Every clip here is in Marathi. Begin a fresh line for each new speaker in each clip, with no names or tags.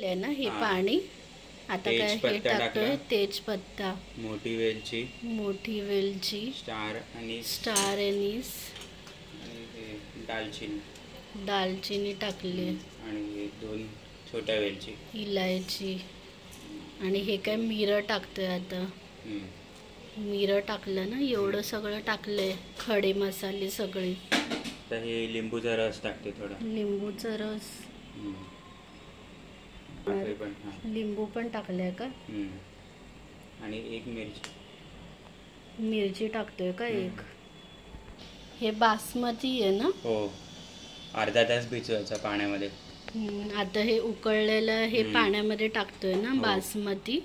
आहे ना हे पाणी. आता काय हे टाकतोय तेजपत्ता,
मोठी वेलची, स्टार अनीस,
दालचिनी टाकली
आणि 2 छोट्या वेलची,
इलायची. आणि हे काय मिरं टाकतोय आता. मिरं टाकलं ना, एवढं सगळं टाकलंय, खडे मसाले सगळे.
आता हे लिंबूचा रस टाकते, थोडा
लिंबूचा रस. लिंबू पण टाकलाय का?
आणि 1
मिरची टाकतोय का? 1. हे बासमती आहे ना?
हो, अर्धा तास भिजवायचा पाण्यामध्ये.
आता हे उकळलेलं हे पाण्यामध्ये टाकतोय ना बासमती.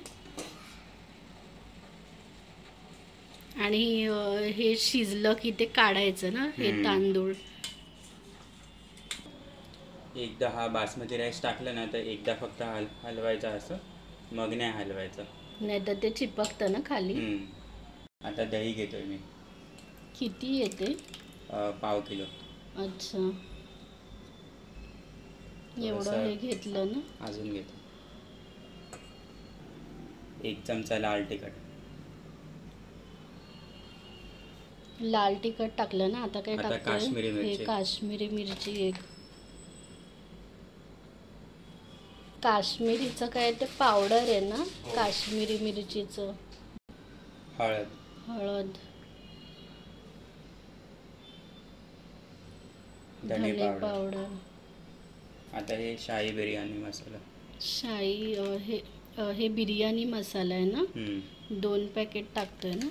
आणि हे शिजलं की ते काढायचं ना हे तांदूळ.
एकदा हा बासमती राईस टाकला ना तर एकदा फक्त हलवायचा, असं मग नाही हलवायचं,
नाही तर ते चिपकतं ना खाली.
आता दही घेतोय मी.
किती येते?
पाव किलो.
अच्छा, एवढं हे घेतलं ना.
अजून घेतो. 1 चमचा लाल
तिखट टाकलं ना. आता काय टाकतोय?
काश्मीरी मिरची.
हे काश्मीरी मिरची 1. काश्मीरीचं काय ते पावडर आहे ना? काश्मीरी मिरचीचं. हळद, धने पावडर.
आता हे शाही बिर्याणी मसाला.
हे बिर्याणी मसाला आहे ना. 2 पॅकेट टाकतोय ना.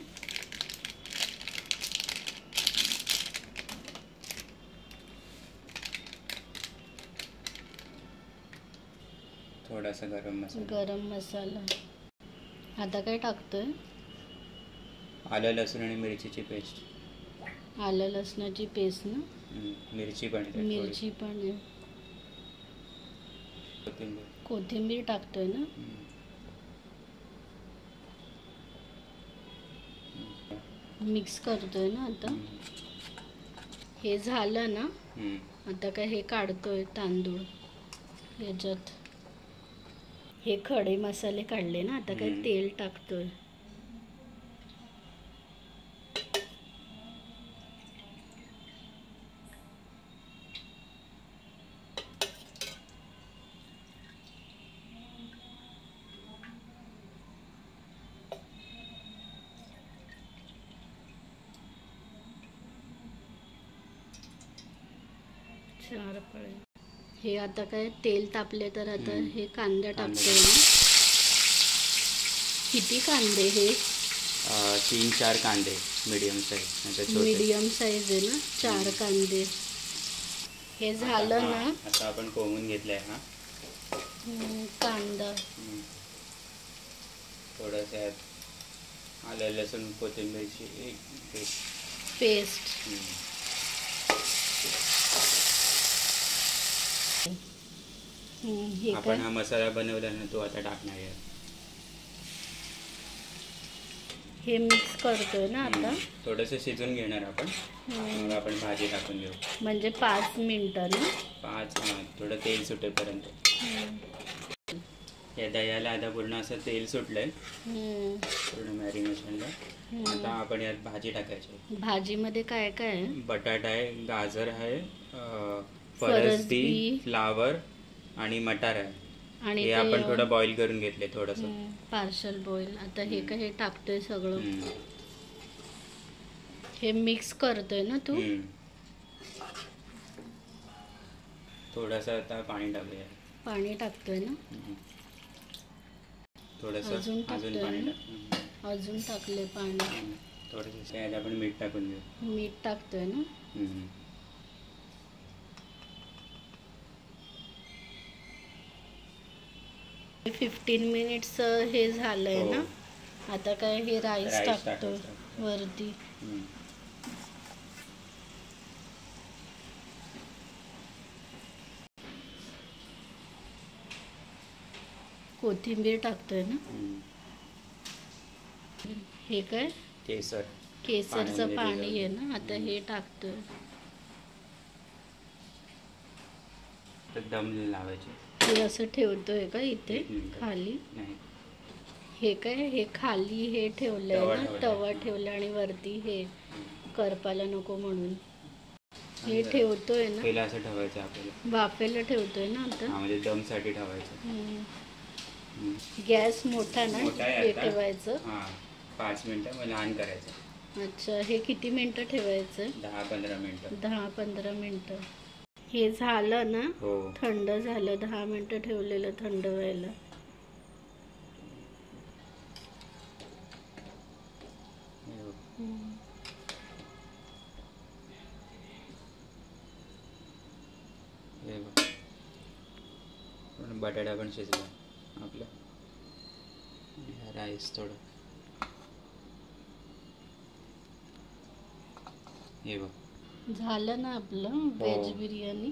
थोडासा गरम मसाला.
आता काय टाकतोय?
आलं लसूण आणि मिरचीची पेस्ट.
आलं लसणाची पेस्ट ना.
मिरची पण
कोथिंबीर टाकतोय ना. मिक्स करतोय ना. आता हे झालं ना. आता काय हे काढतोय तांदूळ याच्यात. हे खडे मसाले काढले ना. आता काय तेल टाकतोय. हे आता काय तेल तापले तर आता हे कांदा टाकतोय ना. किती कांदे? हे
3-4 कांदे मीडियम साईज
आहे ना. 4 कांदे. हे झालं ना.
आता आपण कोवून घेतलंय हा
कांदा.
थोडंसं आलं लसूण कोथिंबीरची
पेस्ट.
आपण हा मसाला बनवला ना, तो आता टाकणार आहे.
हे मिक्स करतोय ना. आता
थोडंसं शिजून घेणार आपण. मग आपण भाजी टाकून घेऊ.
म्हणजे 5 मिनिटं ना.
5. थोडं तेल सुटेपर्यंत. या दह्याला आता पूर्ण असं तेल सुटलंय पूर्ण मॅरिनेशनला. आता आपण यात भाजी टाकायची.
भाजीमध्ये काय काय आहे?
बटाटा आहे, गाजर आहे, फरसबी, फ्लावर आणि मटार आहे. आणि हे आपण थोडं बॉईल करून घेतले, थोडंसं
पार्शल बॉईल. आता हे काय हे टाकतोय सगळं. हे मिक्स करतोय ना तू.
थोडंसं आता पाणी टाकूया.
पाणी टाकतोय ना.
थोडंसं अजून पाणी
अजून टाकले पाणी.
थोडंसं यात आपण मीठ टाकून घेऊ.
मीठ टाकतोय ना. 15 मिनिट्स हे झालंय ना. आता काय हे राईस टाकतो वरती. कोथिंबीर टाकतोय ना. हे काय केसरचं पाणी आहे ना. आता हे टाकतोय.
दम लावायचे.
हे असं ठेवतोय का इथे
एक मिनिट.
खाली?
नाही
हे काय हे खाली हे ठेवलंय
तवा
ना,
ठेवलाय.
तवा ठेवला आणि वरती हे करपाला नको म्हणून हे
आणि
ठेवतोय ना,
पहिला असं ठेवायचं आपल्याला.
वाफेला ठेवतोय ना आता.
हा म्हणजे दमसाठी ठेवायचं.
गॅस मोठा ना,
मोठा आहे
हे
आता.
ठेवायचं.
हा 5 मिनिटं मग लहान करायचं.
अच्छा, हे किती मिनिटं ठेवायचं?
10-15 मिनिटं.
10-15 मिनिटं. हे झालं ना,
हो
थंड झालं. 10 मिनिटं ठेवलेलं थंड व्हायला.
हे बघ. हे बघ. पण बटाटा पण शिजला आपला. राईस थोडं. हे बघ.
झालं ना आपलं व्हेज बिर्याणी.